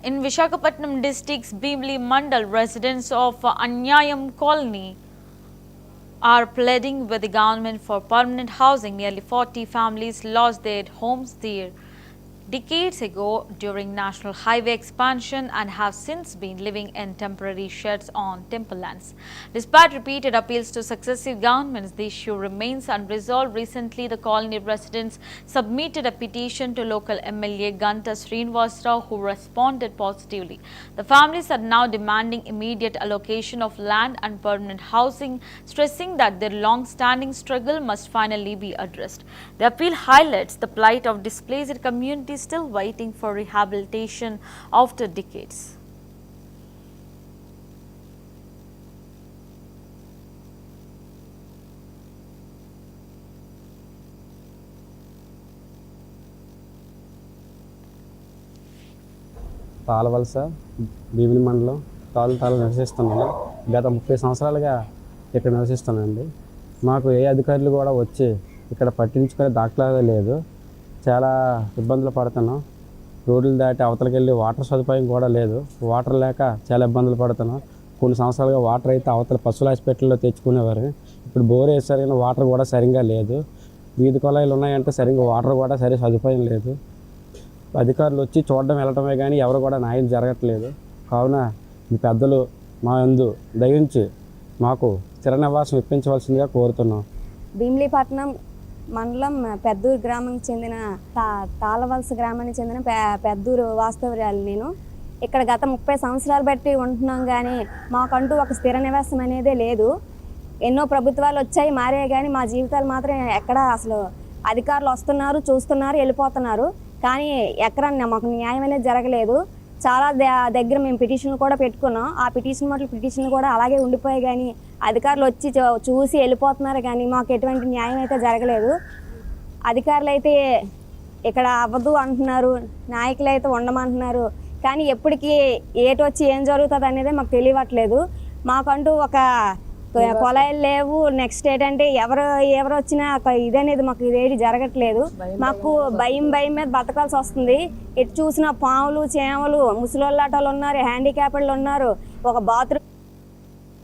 In Visakhapatnam district's Bhimli Mandal, residents of Anyayam Colony are pleading with the government for permanent housing. Nearly 40 families lost their homes there decades ago during National Highway expansion and have since been living in temporary sheds on temple lands. Despite repeated appeals to successive governments, the issue remains unresolved. Recently, the colony residents submitted a petition to local MLA Ganta Srinivas Rao, who responded positively. The families are now demanding immediate allocation of land and permanent housing, stressing that their long-standing struggle must finally be addressed. The appeal highlights the plight of displaced communities still waiting for rehabilitation after decades. Talavalasa Bheemili మండలం తాళ్ళు నివసిస్తున్నాను. గత 30 సంవత్సరాలుగా ఇక్కడ నివసిస్తున్నానండి. మాకు ఏ అధికారులు కూడా వచ్చి ఇక్కడ పట్టించుకునే దాఖలా లేదు. చాలా ఇబ్బందులు పడుతున్నాం. రోడ్లు దాటి అవతలకి వెళ్ళి వాటర్ సదుపాయం కూడా లేదు. వాటర్ లేక చాలా ఇబ్బందులు పడుతున్నాం. కొన్ని సంవత్సరాలుగా వాటర్ అయితే అవతల పశువుల హాస్పిటల్లో తెచ్చుకునేవారు. ఇప్పుడు బోర్ వేసారు కానీ వాటర్ కూడా సరిగ్గా లేదు. వీధి కొలాయిలు ఉన్నాయంటే సరిగ్గా వాటర్ కూడా సరి సదుపాయం లేదు. అధికారులు వచ్చి చూడడం వెళ్ళటమే కానీ ఎవరు కూడా న్యాయం జరగట్లేదు. కావున మీ పెద్దలు మా యందు దయించి మాకు స్థిర నివాసం ఇప్పించవలసిందిగా కోరుతున్నాం. భీమిలీపట్నం మండలం పెద్దూరు గ్రామానికి చెందిన తాళవలస గ్రామానికి చెందిన పెద్దూరు వాస్తవ్యాలు. నేను ఇక్కడ గత 30 సంవత్సరాలు బట్టి ఉంటున్నాం కానీ మాకంటూ ఒక స్థిర నివాసం అనేదే లేదు. ఎన్నో ప్రభుత్వాలు వచ్చాయి మారే కానీ మా జీవితాలు మాత్రం ఎక్కడ అసలు అధికారులు వస్తున్నారు, చూస్తున్నారు, వెళ్ళిపోతున్నారు. కానీ ఎక్కడ మాకు న్యాయం అనేది జరగలేదు. చాలా దగ్గర మేము పిటిషన్లు కూడా పెట్టుకున్నాం. ఆ పిటిషన్లు కూడా అలాగే ఉండిపోయాయి కానీ అధికారులు వచ్చి చూసి వెళ్ళిపోతున్నారు కానీ మాకు ఎటువంటి న్యాయం అయితే జరగలేదు. అధికారులు అయితే ఇక్కడ అవ్వదు అంటున్నారు, నాయకులు అయితే ఉండమంటున్నారు. కానీ ఎప్పటికీ ఏటొచ్చి ఏం జరుగుతుంది అనేది మాకు తెలియట్లేదు. మాకంటూ ఒక కొలాయిలు లేవు. నెక్స్ట్ ఏంటంటే ఎవరు వచ్చినా ఇదనేది మాకు ఇదేది జరగట్లేదు. మాకు భయం మీద బతకాల్సి వస్తుంది. ఎటు చూసిన పాములు, చేమలు, ముసలోళ్ళాటలు ఉన్నారు, హ్యాండిక్యాప్డ్లు ఉన్నారు. ఒక బాత్రూమ్